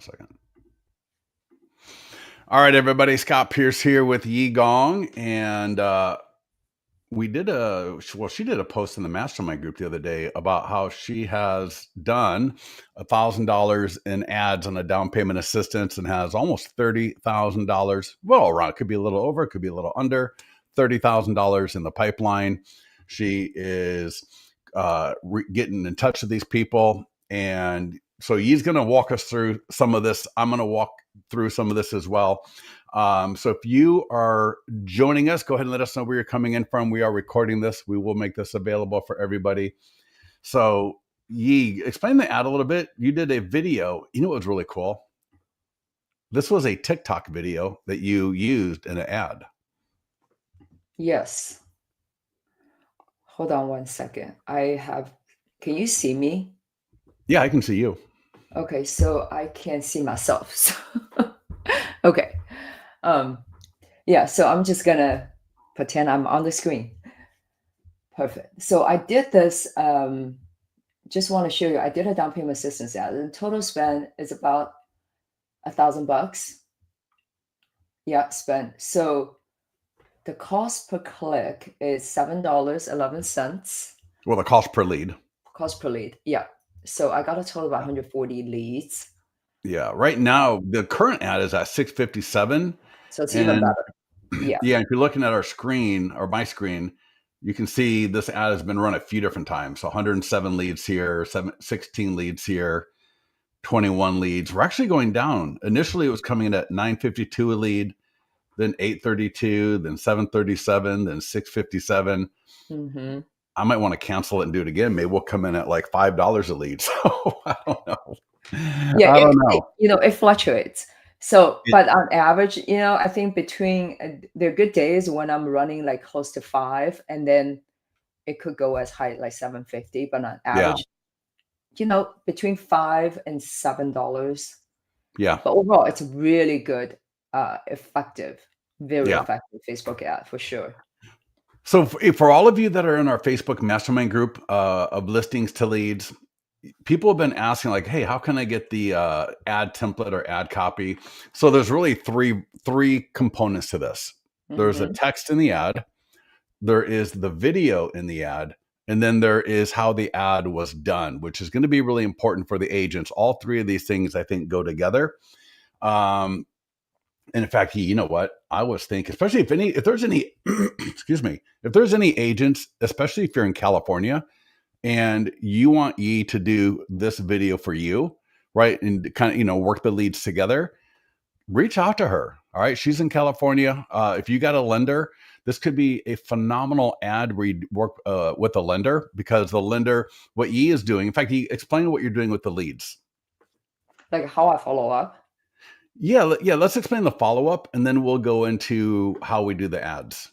a second. All right, everybody. Scott Pierce here with Gong, and she did a post in the mastermind group the other day about how she has done $1,000 in ads on a down payment assistance and has almost $30,000. Well, around, it could be a little over, it could be a little under $30,000 in the pipeline. She is getting in touch with these people, and so he's going to walk us through some of this. I'm going to walk through some of this as well. So if you are joining us, go ahead and let us know where you're coming in from. We are recording this. We will make this available for everybody. So Yi, explain the ad a little bit. You did a video. You know what was really cool? This was a TikTok video that you used in an ad. Yes. Hold on one second. Can you see me? Yeah, I can see you. Okay, so I can't see myself. So okay. Yeah, so I'm just gonna pretend I'm on the screen. Perfect. So I did this, just want to show you, I did a down payment assistance ad. The total spend is about $1,000. Yeah, spent. So the cost per click is $7.11. Well, the cost per lead. Cost per lead, yeah. So I got a total of 140 leads. Yeah, right now the current ad is at 657. So it's even better. Yeah. Yeah, if you're looking at our screen or my screen, you can see this ad has been run a few different times. So 107 leads here, 16 leads here, 21 leads. We're actually going down. Initially, it was coming in at 952 a lead, then 832, then 737, then 657. Mm-hmm. I might want to cancel it and do it again. Maybe we'll come in at like $5 a lead. So I don't know. Yeah, I don't know. It fluctuates. So, but on average, I think between there are good days when I'm running like close to 5, and then it could go as high like 750. But on average, between $5 and $7. Yeah. But overall, it's really good, effective, very effective Facebook ad for sure. So for all of you that are in our Facebook mastermind group of listings to leads, people have been asking like, hey, how can I get the ad template or ad copy? So there's really three components to this. Mm-hmm. There's a text in the ad, there is the video in the ad, and then there is how the ad was done, which is going to be really important for the agents. All three of these things, I think, go together. And in fact, you know what? I was thinking, especially if there's any, excuse me, if there's any agents, especially if you're in California and you want Yi to do this video for you, right? And kind of, work the leads together, reach out to her. All right. She's in California. If you got a lender, this could be a phenomenal ad where you work with a lender, because the lender, what Yi is doing, in fact, Yi, explain what you're doing with the leads. Like how I follow up? Yeah. Let's explain the follow-up, and then we'll go into how we do the ads.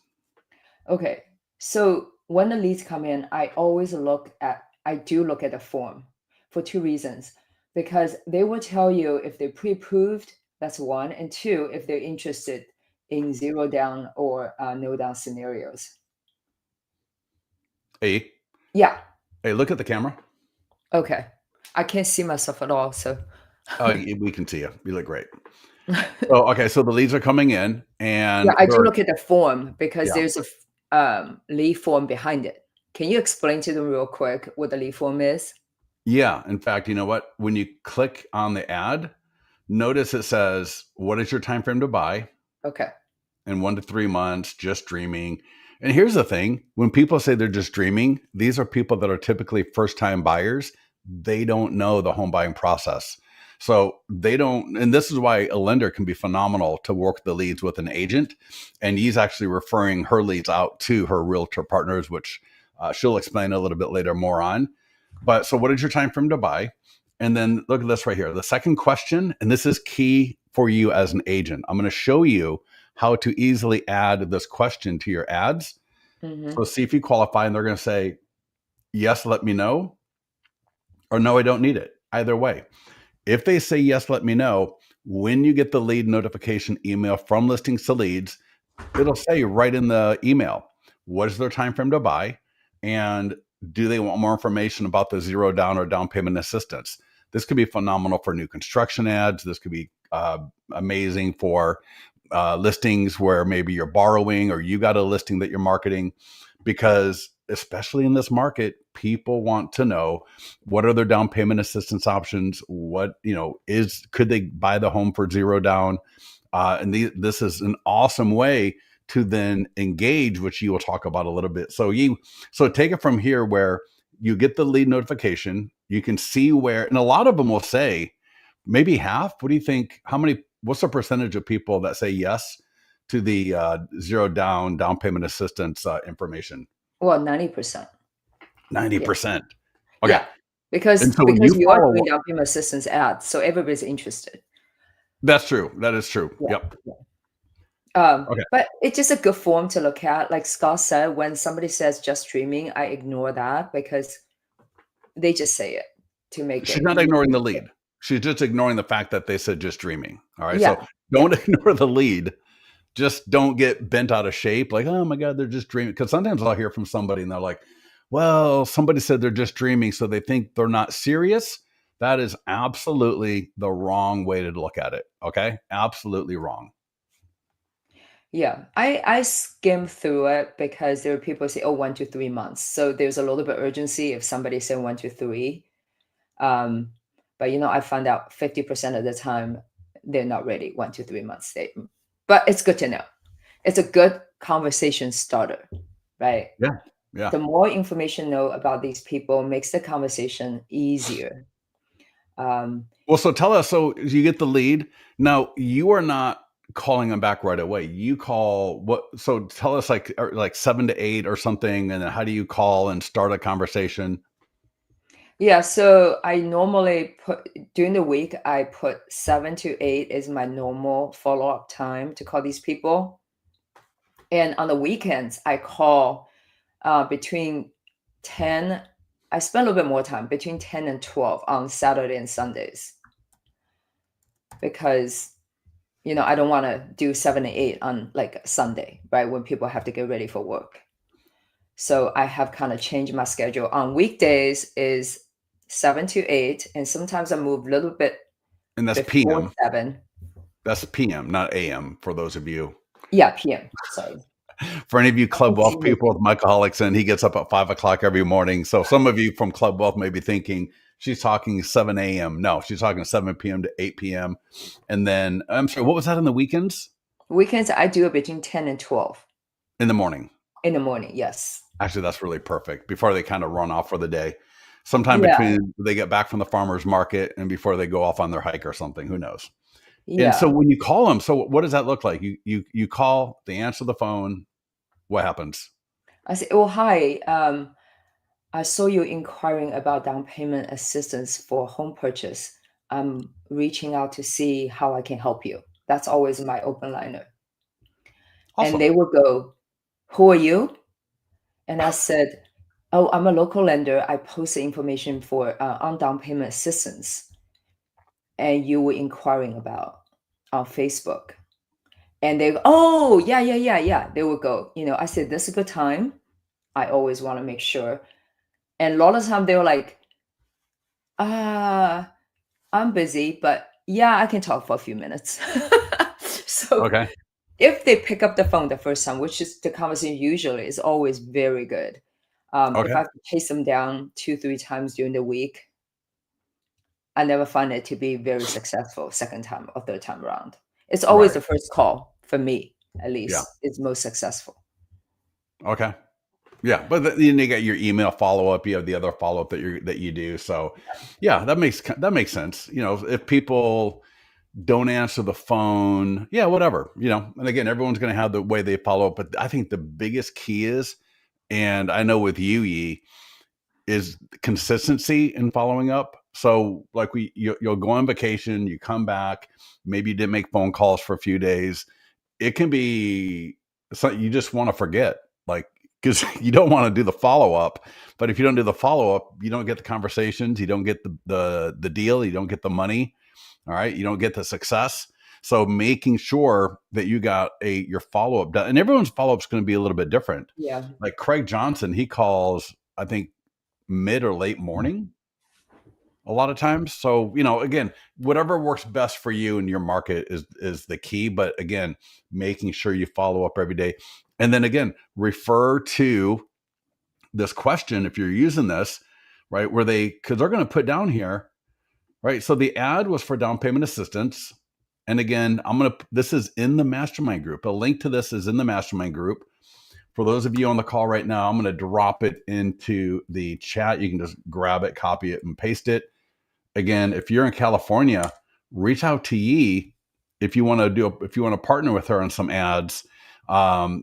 Okay. So when the leads come in, I do look at the form for 2 reasons. Because they will tell you if they're pre-approved, that's 1, and 2, if they're interested in zero down or no down scenarios. Hey. Yeah. Hey, look at the camera. Okay. I can't see myself at all, so. Oh, we can see you. You look great. So the leads are coming in, and yeah, I do look at the form because there's a lead form behind it. Can you explain to them real quick what the lead form is? Yeah. In fact, you know what? When you click on the ad, notice it says, what is your time frame to buy? Okay. In 1 to 3 months, just dreaming. And here's the thing. When people say they're just dreaming, these are people that are typically first-time buyers. They don't know the home buying process. So they don't, and this is why a lender can be phenomenal to work the leads with an agent. And he's actually referring her leads out to her realtor partners, which she'll explain a little bit later more on. But so what is your time frame to buy? And then look at this right here. The second question, and this is key for you as an agent. I'm going to show you how to easily add this question to your ads. Mm-hmm. So see if you qualify, and they're going to say, yes, let me know, or no, I don't need it. Either way. If they say, yes, let me know, when you get the lead notification email from Listings to Leads, it'll say right in the email, what is their time frame to buy? And do they want more information about the zero down or down payment assistance? This could be phenomenal for new construction ads. This could be amazing for listings where maybe you're borrowing or you got a listing that you're marketing, because especially in this market, people want to know what are their down payment assistance options. What, could they buy the home for zero down? This is an awesome way to then engage, which you will talk about a little bit. So take it from here where you get the lead notification, you can see where, and a lot of them will say maybe half. What do you think? What's the percentage of people that say yes to the zero down payment assistance information? Well, 90%. 90%. Okay. Yeah, because And so when because you you are follow, doing down payment assistance ads, so everybody's interested. that's true. That is true. Yeah. Yep. Yeah. Okay. But it's just a good form to look at. Like Scott said, when somebody says just streaming, I ignore that because they just say it to make She's it not ignoring the easy. lead. She's just ignoring the fact that they said just dreaming. All right. Yeah, So yeah, don't ignore the lead. Just don't get bent out of shape. Like, oh my God, they're just dreaming. Because sometimes I'll hear from somebody and they're like, well, somebody said they're just dreaming. So they think they're not serious. That is absolutely the wrong way to look at it. Okay. Absolutely wrong. yeah. I skim through it because there are people say, oh, 1 to 3 months. So there's a little bit of urgency if somebody said 1 to 3. Um, but I found out 50% of the time they're not ready 1 to 3 months. But it's good to know. It's a good conversation starter, right? Yeah. Yeah. The more information you know about these people makes the conversation easier. Well, so tell us, so you get the lead. Now you are not calling them back right away. You call what? So tell us like 7 to 8 or something. And then how do you call and start a conversation? Yeah, so I normally put during the week, I put 7 to 8 is my normal follow-up time to call these people. And on the weekends, I call between 10, I spend a little bit more time between 10 and 12 on Saturday and Sundays because I don't want to do 7 to 8 on like Sunday, right? When people have to get ready for work. So I have kind of changed my schedule. On weekdays is 7 to 8, and sometimes I move a little bit And that's before PM. 7. That's PM, not AM for those of you. Yeah, PM. Sorry. For any of you I Club can see Wealth you. people with Michael Hollickson, he gets up at 5 o'clock every morning. So some of you from Club Wealth may be thinking she's talking 7 a.m. No, she's talking 7 p.m. to 8 p.m. And then, I'm sorry, what was that on the weekends? Weekends, I do it between 10 and 12 In the morning. in the morning. Yes. Actually, that's really perfect before they kind of run off for the day. Sometime Yeah. between they get back from the farmer's market and before they go off on their hike or something, who knows? And so Yeah. when you call them, so what does that look like? You call, they answer the phone. What happens? I say, oh, hi. I saw you inquiring about down payment assistance for home purchase. I'm reaching out to see how I can help you. That's always my open liner. And Awesome. they will go, who are you? And I said, oh, I'm a local lender. I post the information for on down payment assistance. And you were inquiring about on Facebook. And they go, oh, yeah, yeah, yeah, yeah. They will go, I said, this is a good time. I always want to make sure. And a lot of time they were like, ah, I'm busy, but yeah, I can talk for a few minutes. So Okay. if they pick up the phone the first time, which is the conversation usually is always very good. If Okay. I have to chase them down 2, 3 times during the week, I never find it to be very successful second time or third time around. It's always Right. the first call for me, at Yeah. least, is most successful. Okay. Yeah, but then you got your email follow up. You have the other follow up that you do. So, yeah, that makes sense. If people don't answer the phone, yeah, whatever. And again, everyone's going to have the way they follow up. But I think the biggest key is, and I know with you, Yi, is consistency in following up. So, like you'll go on vacation, you come back, maybe you didn't make phone calls for a few days. It can be something you just want to forget, like, because you don't want to do the follow up. But if you don't do the follow up, you don't get the conversations, you don't get the deal, you don't get the money. All right, you don't get the success. So making sure that you got your follow up done, and everyone's follow up is going to be a little bit different. Yeah. Like Craig Johnson, he calls, I think, mid or late morning a lot of times. So, again, whatever works best for you and your market is the key. But again, making sure you follow up every day. And then again, refer to this question if you're using this, right? Because they're going to put down here, right? So the ad was for down payment assistance. And again, this is in the mastermind group. A link to this is in the mastermind group. For those of you on the call right now, I'm going to drop it into the chat. You can just grab it, copy it, and paste it. Again, if you're in California, reach out to Yi if you want to partner with her on some ads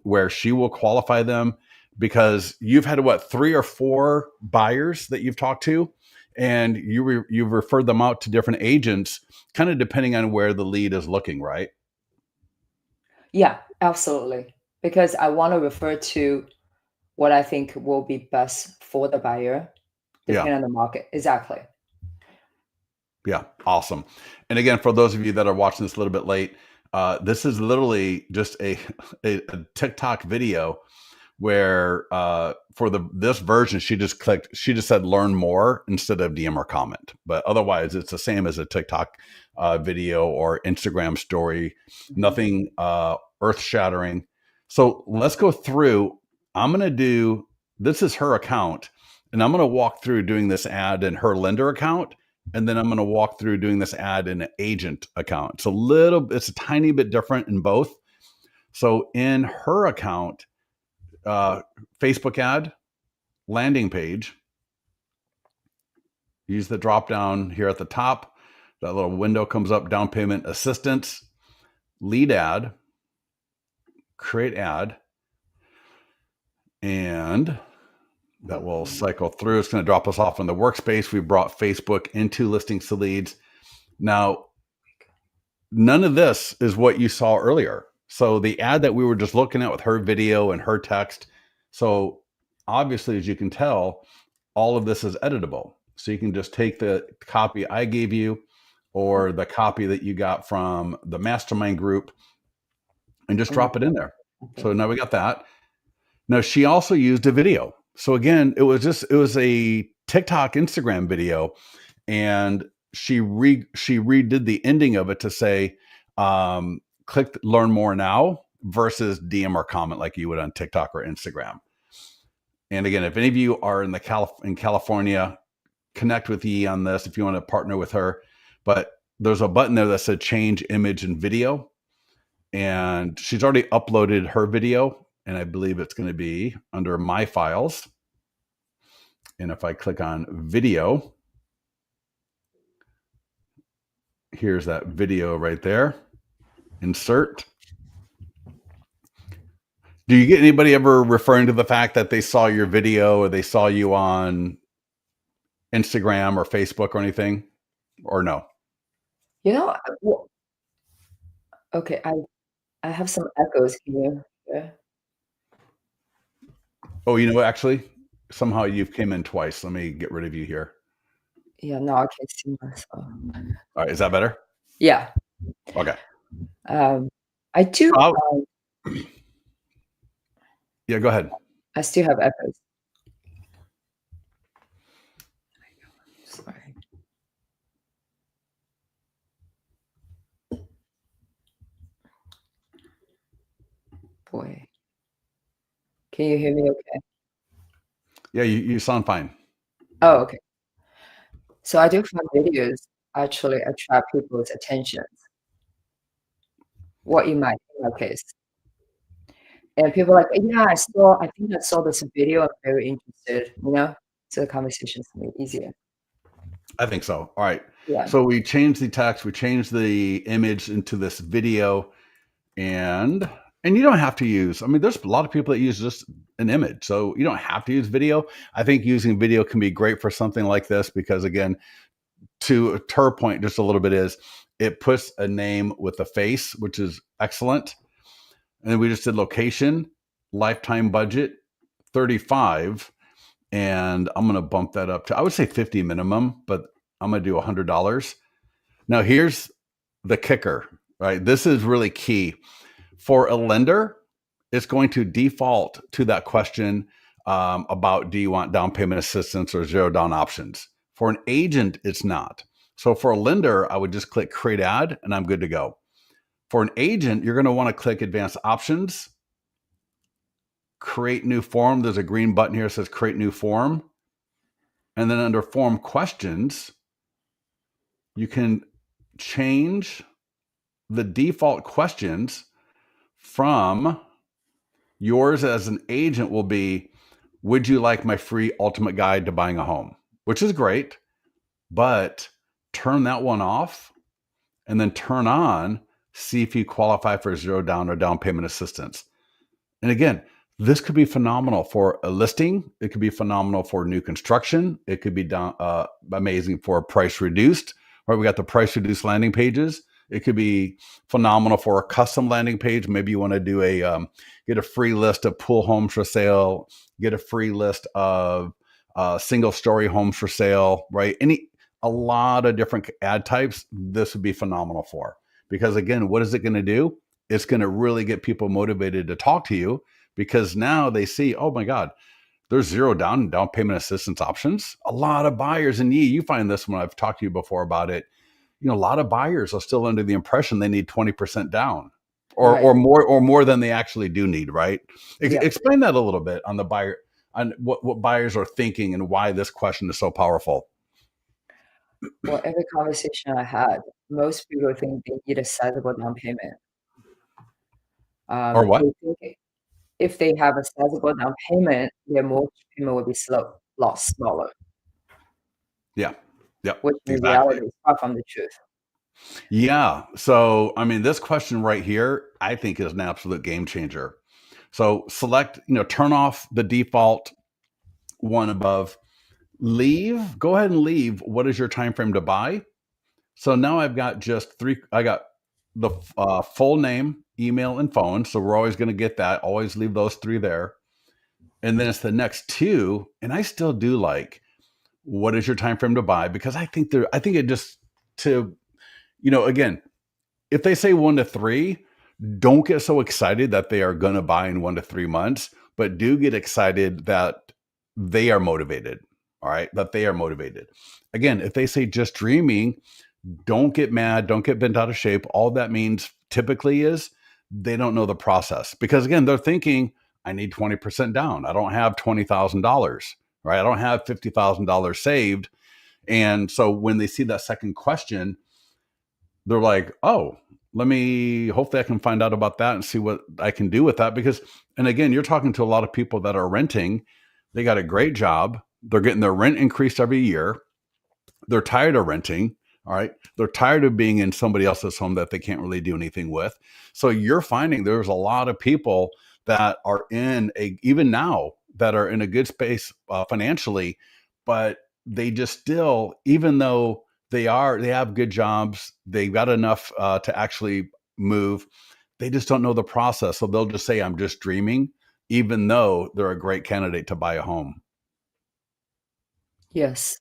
where she will qualify them, because you've had 3 or 4 buyers that you've talked to, and you've referred them out to different agents, kind of depending on where the lead is looking, right? Yeah, absolutely. Because I want to refer to what I think will be best for the buyer, depending on the market. Exactly. Yeah, awesome. And again, for those of you that are watching this a little bit late, this is literally just a TikTok video where for this version, she just said learn more instead of DM or comment. But otherwise, it's the same as a TikTok video or Instagram story, nothing earth shattering. So let's go through. This is her account, and I'm going to walk through doing this ad in her lender account. And then I'm going to walk through doing this ad in an agent account. It's a tiny bit different in both. So in her account, Facebook ad, landing page, use the drop down here at the top. That little window comes up, down payment assistance, lead ad, create ad, and that will cycle through. It's going to drop us off in the workspace. We brought Facebook into listings to leads. Now, none of this is what you saw earlier. So the ad that we were just looking at with her video and her text. So obviously, as you can tell, all of this is editable. So you can just take the copy I gave you or the copy that you got from the mastermind group and just drop it in there. So now we got that. Now she also used a video. So again, it was a TikTok, Instagram video, and she redid the ending of it to say, click learn more now versus DM or comment like you would on TikTok or Instagram. And again, if any of you are in California, connect with Yi on this if you want to partner with her. But there's a button there that said change image and video. And she's already uploaded her video. And I believe it's going to be under my files. And if I click on video, here's that video right there. Insert. Do you get anybody ever referring to the fact that they saw your video or they saw you on Instagram or Facebook or anything, or no? Okay, I have some echoes here. Yeah. Oh, actually, somehow you've came in twice. Let me get rid of you here. Yeah, no, I can see myself. All right, is that better? Yeah. Okay. I do. Yeah, go ahead. I still have echoes. Sorry. Boy. Can you hear me okay? Yeah, you sound fine. Oh, okay. So I do find videos actually attract people's attention. What in my case. And people are like, yeah, I think I saw this video. I'm very interested, So the conversation's easier. I think so. All right. Yeah. So we changed the text, we changed the image into this video, and you don't have to use, there's a lot of people that use just an image. So you don't have to use video. I think using video can be great for something like this because, again, to her point just a little bit, is it puts a name with a face, which is excellent. And then we just did location, lifetime budget, 35. And I'm going to bump that up to, I would say 50 minimum, but I'm going to do $100. Now here's the kicker, right? This is really key. For a lender, it's going to default to that question about, do you want down payment assistance or zero down options? For an agent, it's not. So for a lender, I would just click create ad and I'm good to go. For an agent, you're going to want to click advanced options, create new form. There's a green button here that says create new form. And then under form questions, you can change the default questions from yours as an agent will be, would you like my free ultimate guide to buying a home? Which is great, but turn that one off and then turn on, see if you qualify for zero down or down payment assistance. And again, this could be phenomenal for a listing. It could be phenomenal for new construction. It could be amazing for price reduced, right? We got the price reduced landing pages. It could be phenomenal for a custom landing page. Maybe you want to do get a free list of pool homes for sale, get a free list of single story homes for sale, right? A lot of different ad types. This would be phenomenal for, because again, what is it going to do? It's going to really get people motivated to talk to you, because now they see, oh my God, there's zero down payment assistance options. A lot of buyers, and you find this when I've talked to you before about it, a lot of buyers are still under the impression they need 20% down or more than they actually do need, right? Yeah. Explain that a little bit on the buyer, on what buyers are thinking and why this question is so powerful. Well, every conversation I had, most people think they need a sizable down payment. Or what? They think if they have a sizable down payment, their mortgage payment will be lot smaller, Yeah. Yep. which in Exactly. reality is far from the truth. Yeah. So, I mean, this question right here, I think is an absolute game changer. So select, turn off the default one above, go ahead and leave. What is your time frame to buy? So now I've got I got the full name, email, and phone. So we're always going to get that. Always leave those three there. And then it's the next two. And I still do like, what is your time frame to buy? Because I think it just again, if they say 1 to 3, don't get so excited that they are going to buy in 1 to 3 months, but do get excited that they are motivated. All right. That they are motivated. Again, if they say just dreaming, don't get mad. Don't get bent out of shape. All that means typically is they don't know the process, because again, they're thinking, I need 20% down. I don't have $20,000, right? I don't have $50,000 saved. And so when they see that second question, they're like, oh, hopefully I can find out about that and see what I can do with that. Because, and again, you're talking to a lot of people that are renting. They got a great job. They're getting their rent increased every year. They're tired of renting. All right. They're tired of being in somebody else's home that they can't really do anything with. So you're finding there's a lot of people that are even now, that are in a good space financially, but they just still, even though they have good jobs, they've got enough to actually move, they just don't know the process. So they'll just say, I'm just dreaming, even though they're a great candidate to buy a home. Yes.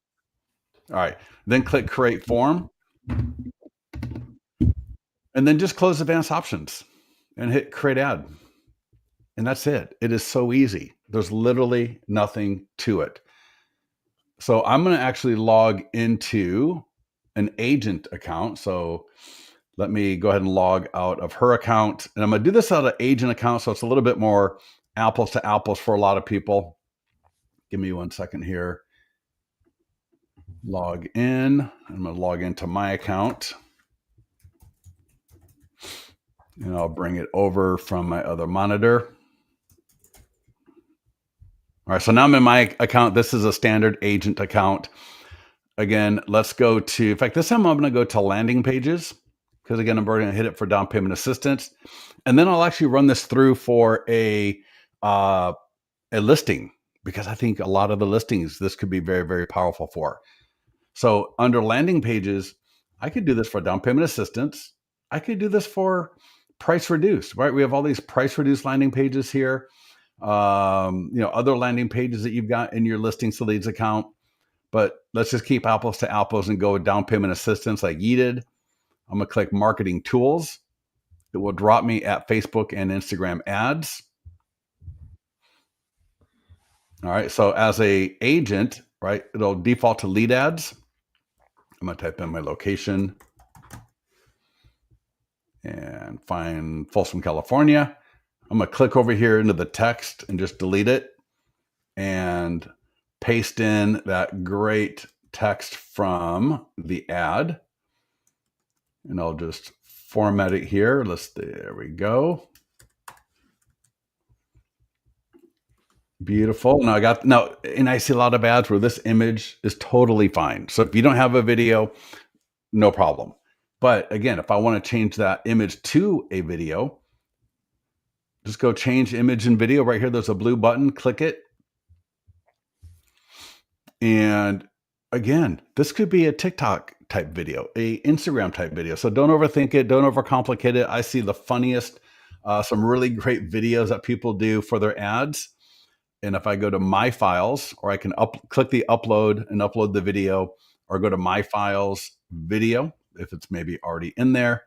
All right. Then click create form. And then just close advanced options and hit create ad. And that's it. It is so easy. There's literally nothing to it. So I'm going to actually log into an agent account. So let me go ahead and log out of her account. And I'm going to do this out of agent account. So it's a little bit more apples to apples for a lot of people. Give me 1 second here. Log in. I'm going to log into my account. And I'll bring it over from my other monitor. All right, so now I'm in my account. This is a standard agent account. Again, let's go to, in fact, this time I'm going to go to landing pages, because again, I'm going to hit it for down payment assistance. And then I'll actually run this through for a listing, because I think a lot of the listings, this could be very, very powerful for. So under landing pages, I could do this for down payment assistance. I could do this for price reduced, right? We have all these price reduced landing pages here. Other landing pages that you've got in your listings to leads account. But let's just keep apples to apples and go with down payment assistance like you did. I'm going to click marketing tools. It will drop me at Facebook and Instagram ads. All right. So as a agent, right? It'll default to lead ads. I'm going to type in my location and find Folsom, California. I'm going to click over here into the text and just delete it and paste in that great text from the ad. And I'll just format it here. There we go. Beautiful. And I see a lot of ads where this image is totally fine. So if you don't have a video, no problem. But again, if I want to change that image to a video, just go change image and video right here. There's a blue button, click it. And again, this could be a TikTok type video, a Instagram type video. So don't overthink it. Don't overcomplicate it. I see the funniest, some really great videos that people do for their ads. And if I go to my files, or I can click the upload and upload the video, or go to my files video, if it's maybe already in there.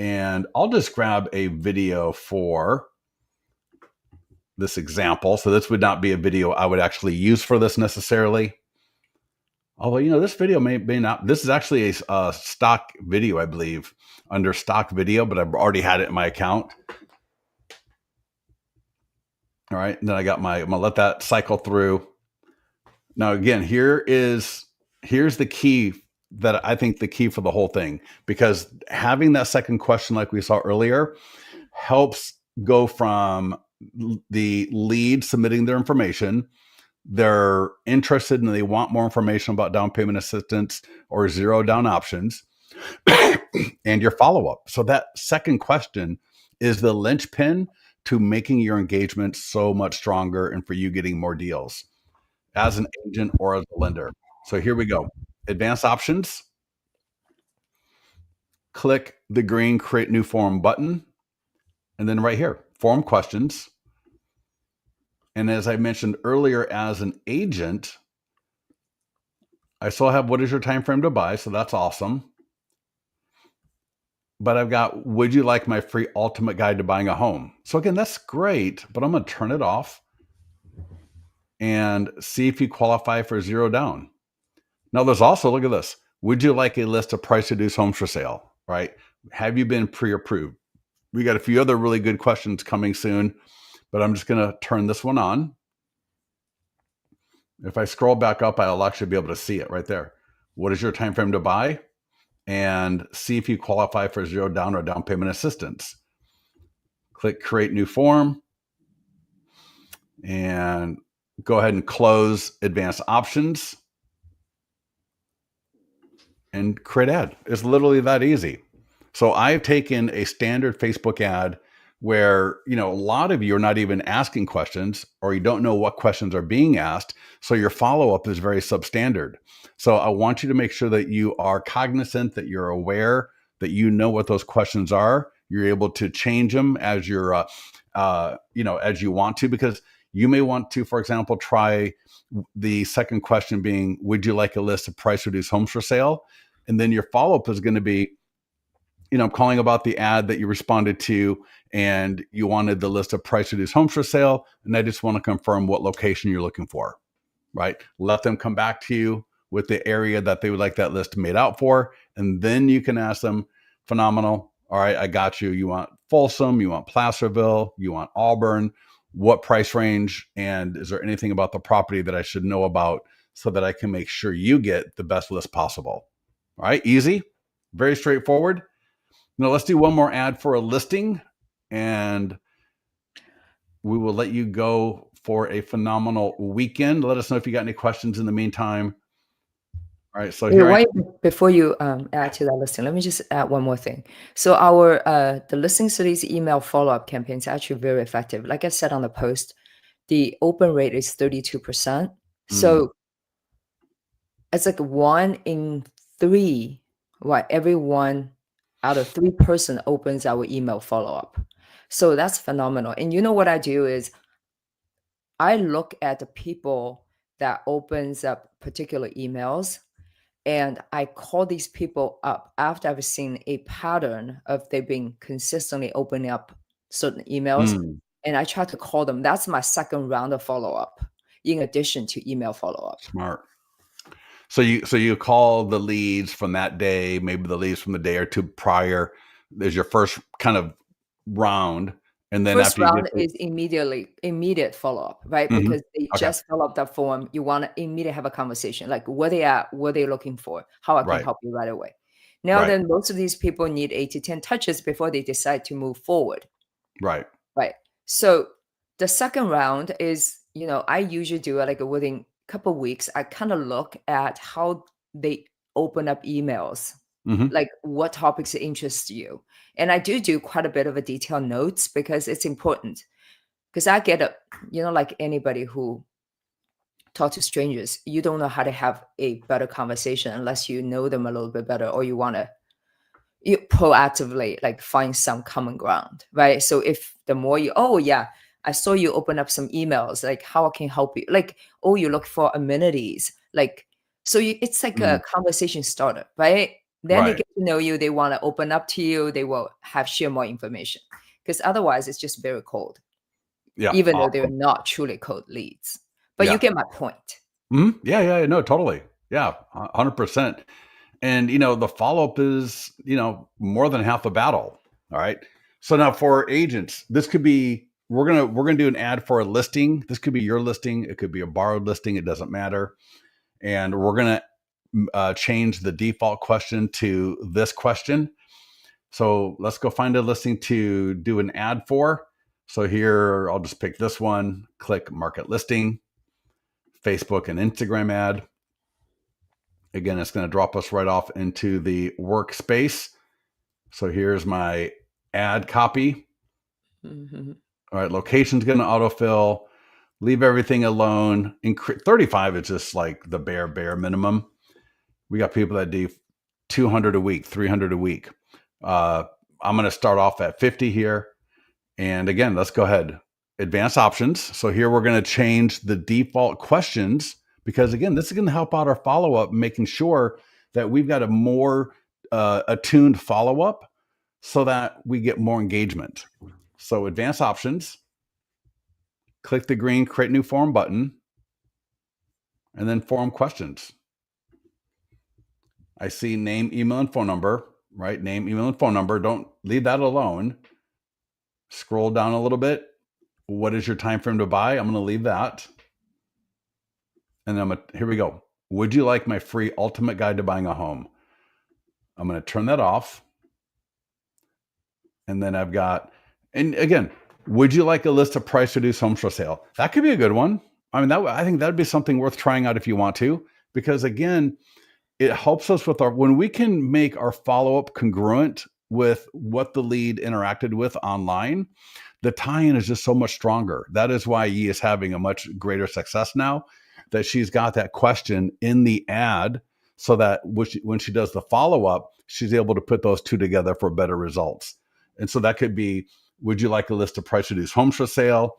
And I'll just grab a video for this example. So this would not be a video I would actually use for this necessarily. Although, this video may not, this is actually a stock video, I believe, under stock video, but I've already had it in my account. All right. And then I'm going to let that cycle through. Now, again, here's the key that I think the key for the whole thing, because having that second question, like we saw earlier, helps go from the lead submitting their information. They're interested and they want more information about down payment assistance or zero down options and your follow-up. So that second question is the linchpin to making your engagement so much stronger and for you getting more deals as an agent or as a lender. So here we go. Advanced options. Click the green create new form button. And then right here, form questions. And as I mentioned earlier, as an agent, I still have what is your time frame to buy? So that's awesome. But I've got, would you like my free ultimate guide to buying a home? So again, that's great, but I'm going to turn it off and see if you qualify for zero down. Now there's also, look at this. Would you like a list of price reduced homes for sale, right? Have you been pre-approved? We got a few other really good questions coming soon, but I'm just going to turn this one on. If I scroll back up, I'll actually be able to see it right there. What is your time frame to buy? And see if you qualify for zero down or down payment assistance. Click create new form and go ahead and close advanced options and create ad. It's literally that easy. So I've taken a standard Facebook ad where, a lot of you are not even asking questions, or you don't know what questions are being asked. So your follow-up is very substandard. So I want you to make sure that you are cognizant, that you're aware, that you know what those questions are. You're able to change them as you're, as you want to, because you may want to, for example, try the second question being, would you like a list of price reduced homes for sale? And then your follow-up is going to be, I'm calling about the ad that you responded to, and you wanted the list of price reduced homes for sale. And I just want to confirm what location you're looking for, right? Let them come back to you with the area that they would like that list made out for. And then you can ask them, phenomenal. All right, I got you. You want Folsom, you want Placerville, you want Auburn, what price range? And is there anything about the property that I should know about so that I can make sure you get the best list possible? All right, easy, very straightforward. Now let's do one more ad for a listing, and we will let you go for a phenomenal weekend. Let us know if you got any questions in the meantime. All right, so here before you add to that listing, let me just add one more thing. So our the listing cities email follow-up campaign is actually very effective. Like I said on the post, the open rate is 32%. So it's like 1 in 3, every 1 out of 3 person opens our email follow-up. So that's phenomenal. And you know what I do is I look at the people that opens up particular emails, and I call these people up after I've seen a pattern of they've been consistently opening up certain emails, and I try to call them. That's my second round of follow-up. in addition to email follow-up. Smart. So you call the leads from that day, maybe the leads from the day or two prior. There's your first kind of round, and then First after you get round is immediate follow-up, right? Mhm. Because they Okay. just fill up that form. You want to immediately have a conversation, like where they at, what they looking for, how I can Right. help you right away. Now, Right. then most of these people need 8 to 10 touches before they decide to move forward, Right. right? So the second round is, I usually do it like within a couple weeks. I kind of look at how they open up emails, Mhm. like what topics interest you. And I do quite a bit of a detailed notes because it's important. Because I get like anybody who talk to strangers, you don't know how to have a better conversation unless you know them a little bit better, or you proactively like find some common ground, right? So if the more oh yeah, I saw you open up some emails, like how I can help you, like, oh, you look for amenities, like, so it's like a Mhm. conversation starter, right? Then they Right. get to know you, they want to open up to you, they will have share more information, because otherwise it's just very cold, Yeah. even though they're Awesome. not truly cold leads. But you Yeah. get my point. Mhm. Yeah, yeah, no, totally. Yeah, 100%. And, the follow-up is, more than half the battle. All right. So now for agents, this could be we're gonna do an ad for a listing. This could be your listing. It could be a borrowed listing. It doesn't matter. And we're gonna change the default question to this question. So let's go find a listing to do an ad for. So here, I'll just pick this one, click market listing, Facebook and Instagram ad. Again, it's going to drop us right off into the workspace. So here's my ad copy. Mhm. All right, location's going to autofill. Leave everything alone. 35 is just like the bare minimum. We got people that do 200 a week, 300 a week. I'm going to start off at 50 here. And again, let's go ahead. Advanced options. So here we're going to change the default questions because again, this is going to help out our follow-up, making sure that we've got a more attuned follow-up so that we get more engagement. So advanced options, click the green create new form button, and then form questions. I see name, email, and phone number, right? Name, email, and phone number. Don't leave that alone. Scroll down a little bit. What is your time frame to buy? I'm going to leave that. And then here we go. Would you like my free ultimate guide to buying a home? I'm going to turn that off. And then I've got, and again, would you like a list of price reduced homes for sale? That could be a good one. I mean, I think that'd be something worth trying out if you want to, because again, it helps us with when we can make our follow-up congruent with what the lead interacted with online, the tie-in is just so much stronger. That is why Yi is having a much greater success now, that she's got that question in the ad so that when she does the follow-up, she's able to put those two together for better results. And so that could be, would you like a list of price reduced homes for sale?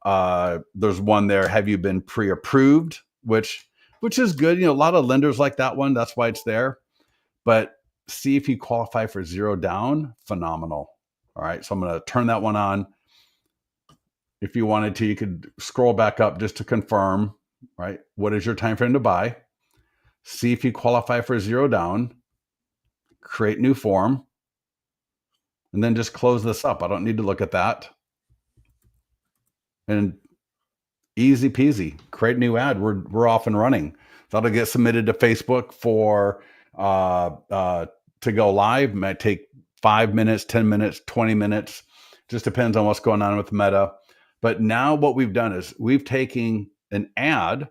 There's one there, have you been pre-approved? Which is good. A lot of lenders like that one. That's why it's there. But see if you qualify for zero down. Phenomenal. All right. So I'm going to turn that one on. If you wanted to, you could scroll back up just to confirm, right? What is your time frame to buy? See if you qualify for zero down. Create new form. And then just close this up. I don't need to look at that. And easy peasy. Create new ad. We're off and running. That'll get submitted to Facebook for to go live. It might take 5 minutes, 10 minutes, 20 minutes. Just depends on what's going on with Meta. But now what we've done is we've taken an ad,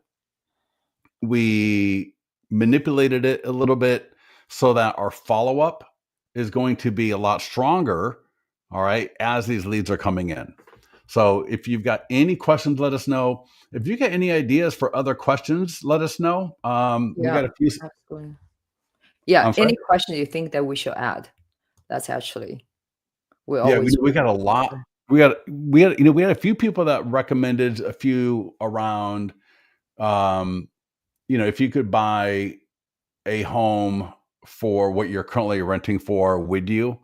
we manipulated it a little bit so that our follow-up is going to be a lot stronger, all right, as these leads are coming in. So if you've got any questions, let us know. If you got any ideas for other questions, let us know. We Yeah, got a few. absolutely. Yeah, I'm sorry. any question you think that we should add, that's actually we Yeah, always we got a really lot. We had a few people that recommended a few around. Um, if you could buy a home for what you're currently renting for, would you?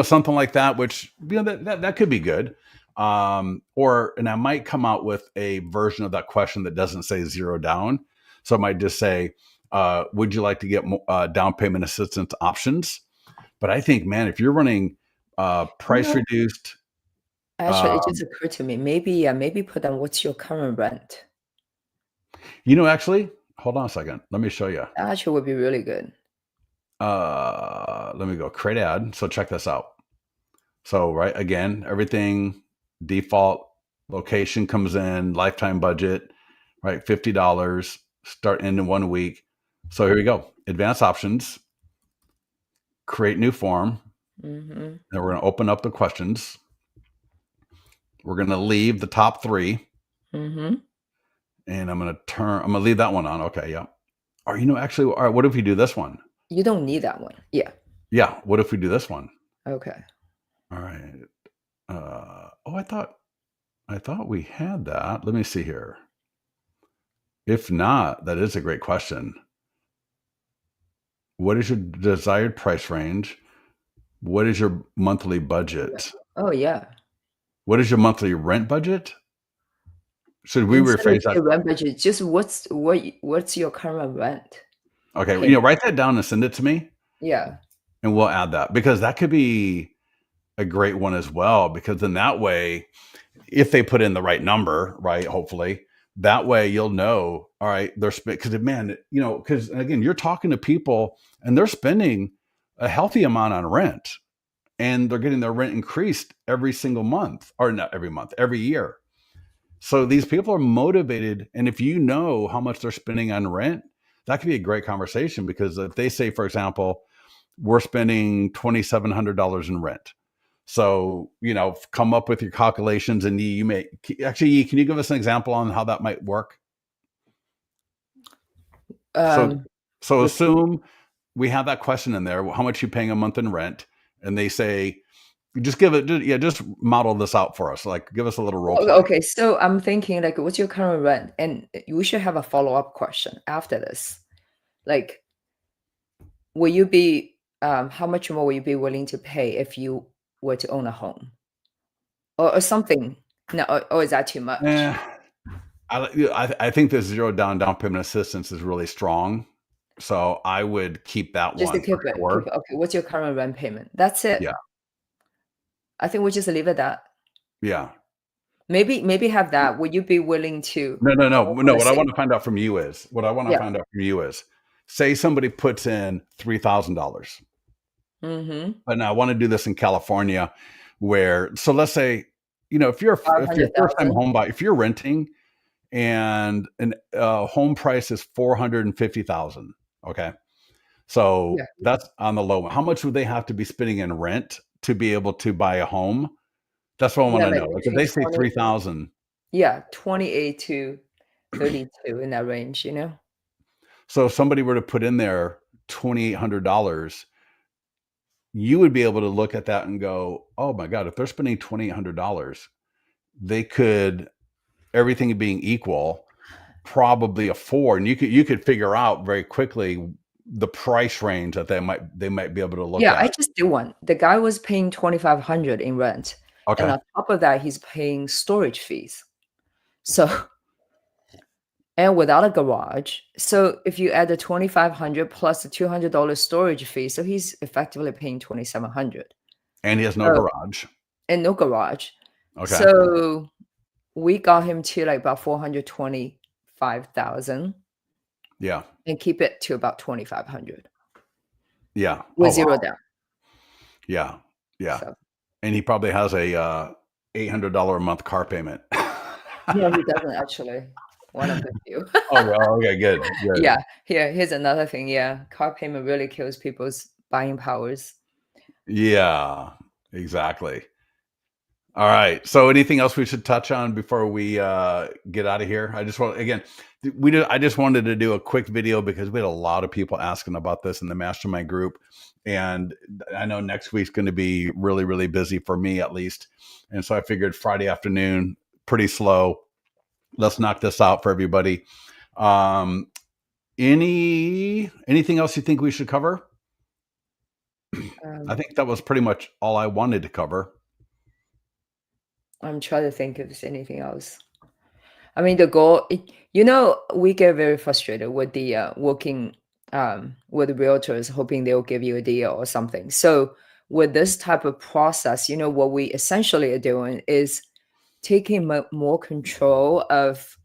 Something like that. Which that could be good. And I might come out with a version of that question that doesn't say zero down. So I might just say, would you like to get down payment assistance options? But I think, man, if you're running You price know, reduced, actually, it um, just occurred to me. Maybe put on what's your current rent. actually, hold on a second. Let me show you. That actually would be really good. Let me go create ad. So check this out. So, right, again, everything default location comes in, lifetime budget, right? $50, start in 1 week. So here we go. Advanced options, create new form. Mm-hmm. And we're going to open up the questions. We're going to leave the top three. Mm-hmm. And I'm going to leave that one on. Okay. Yeah. Or, actually, all right, what if we do this one? You don't need that one. Yeah. Yeah. What if we do this one? Okay. All right. I thought we had that. Let me see here. If not, that is a great question. What is your desired price range? What is your monthly budget? Oh yeah. What is your monthly rent budget? Should we Instead of rephrase that? your rent budget, just what's your current rent Okay, payment? write that down and send it to me, Yeah. and we'll add that because that could be a great one as well. Because then that way, if they put in the right number, right, hopefully, that way you'll know, all right, they're because man, because again, you're talking to people and they're spending a healthy amount on rent and they're getting their rent increased every single month, or not every month, every year. So these people are motivated. And if you know how much they're spending on rent, that could be a great conversation because if they say, for example, we're spending $2,700 in rent. So, come up with your calculations and you may actually, can you give us an example on how that might work? So, Um. so Repeat. assume we have that question in there. How much you paying a month in rent? And they say, just give it, yeah, just model this out for us. Like, give us a little role play. Okay. So I'm thinking like, what's your current rent? And we should have a follow-up question after this. Like, will you be how much more will you be willing to pay if you were to own a home or something? No, or is that too much? Eh, I think the down payment assistance is really strong. So I would keep that Just to one for keep sure. it. Okay, what's your current rent payment? That's it. Yeah. I think we just leave it at that. Yeah. Maybe have that. Would you be willing to No. What I say want to find out from you is yeah. say somebody puts in $3,000. Mm-hmm. And I want to do this in California so let's say, if you're first time 500,000. home buyer, if you're renting and an home price is 450,000. Okay. So Yeah. that's on the low one. How much would they have to be spending in rent to be able to buy a home? That's what I want Yeah, to like know. Like if between they say 20, 3,000, yeah, 28 to 32 in that range, you know? so if somebody were to put in there $2,800, you would be able to look at that and go, oh my God, if they're spending $2,800, they could, everything being equal, probably afford. And you could figure out very quickly the price range that they might be able to look Yeah, I at. just did one. The guy was paying 2,500 in rent, and Okay. on top of that, he's paying storage fees. So and without a garage. So if you add the 2,500 plus the $200 storage fee, so he's effectively paying 2,700. And he has no So garage. and no garage. Okay. So we got him to like about 425,000 Yeah. and keep it to about 2,500 Yeah. with Oh zero wow. down. Yeah. Yeah. So And he probably has a $800 a month car payment. no, he doesn't actually. One of the few. Oh well, okay, good, good. Yeah. Here's another thing. Yeah. Car payment really kills people's buying powers. Yeah, exactly. All right. So anything else we should touch on before we get out of here? I just want again, I just wanted to do a quick video because we had a lot of people asking about this in the mastermind group. And I know next week's going to be really, really busy for me at least. And so I figured Friday afternoon, pretty slow. Let's knock this out for everybody. Um, anything else you think we should cover? I think that was pretty much all I wanted to cover. I'm trying to think if there's anything else. I mean, the goal, you know, we get very frustrated with the working with realtors, hoping they'll give you a deal or something. So, with this type of process, you know, what we essentially are doing is taking more control of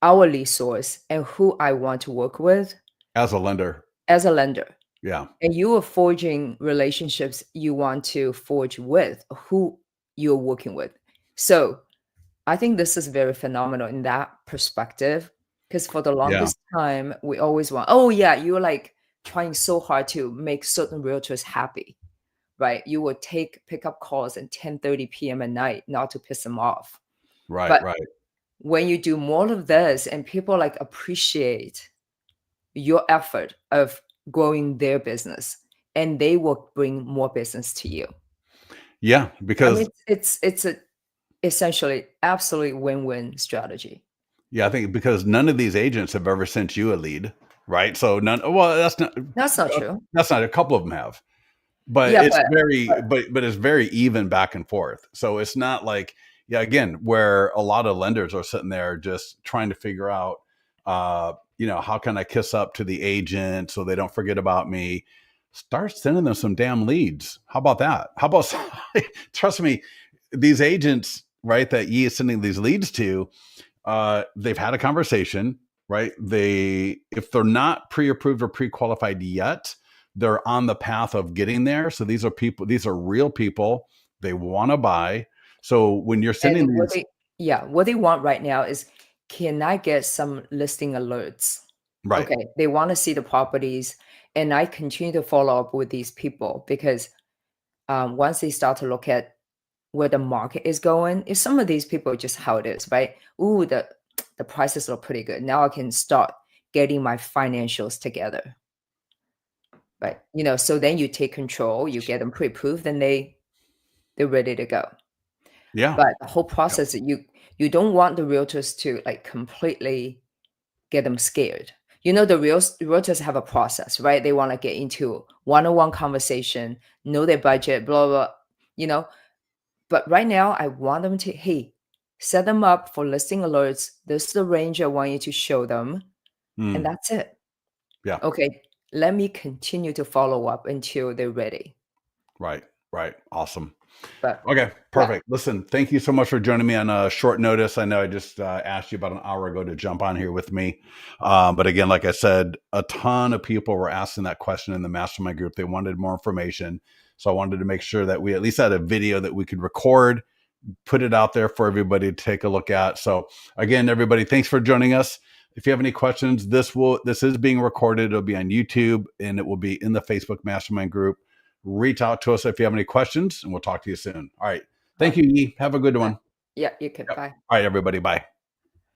our resource and who I want to work with As a lender. as a lender. Yeah. And you are forging relationships you want to forge with who you're working with. So, I think this is very phenomenal in that perspective, because for the Yeah. longest time, we always want, oh yeah, you're like trying so hard to make certain realtors happy, right? You will pick up calls at 10:30 p.m. at night not to piss them off. Right. But Right. when you do more of this and people like appreciate your effort of growing their business, and they will bring more business to you. Yeah. I Because mean, it's a essentially absolutely win-win strategy. Yeah, I think because none of these agents have ever sent you a lead, right? So none. Well, That's not true. that's not. A couple of them have, but Yeah, it's but very, but it's very even back and forth. So it's not like, yeah, again, where a lot of lenders are sitting there just trying to figure out, how can I kiss up to the agent so they don't forget about me? Start sending them some damn leads. How about that? How about trust me, these agents, right, that Yi is sending these leads to, they've had a conversation, right? If they're not pre-approved or pre-qualified yet, they're on the path of getting there. So these are real people. They want to buy. So when you're and sending what these, they yeah, what they want right now is, can I get some listing alerts? right, Okay, they wanna see the properties, and I continue to follow up with these people because, once they start to look at where the market is going, if some of these people are just how it is, right? Ooh, the prices look pretty good. Now I can start getting my financials together, right? You know, so then you take control, you get them pre-approved, and they're ready to go. yeah, But the whole yeah, process, you don't want the realtors to like completely get them scared. You know, the realtors have a process, right? They want to get into one-on-one conversation, know their budget, blah, blah, you know. But right now, I want them to, hey, set them up for listing alerts. This is the range I want you to show them. And mm, that's it. yeah. Okay. Let me continue to follow up until they're ready. Right, right, awesome. But Okay, yeah, perfect. Listen, thank you so much for joining me on a short notice. I know I just asked you about an hour ago to jump on here with me. But again, like I said, a ton of people were asking that question in the mastermind group. They wanted more information. So I wanted to make sure that we at least had a video that we could record, put it out there for everybody to take a look at. So again, everybody, thanks for joining us. If you have any questions, this is being recorded. It'll be on YouTube and it will be in the Facebook mastermind group. Reach out to us if you have any questions and we'll talk to you soon. All right. all Thank right. you, Yi. Have a good Bye. one. Yeah, you can. Yep. Bye. All right, everybody. Bye.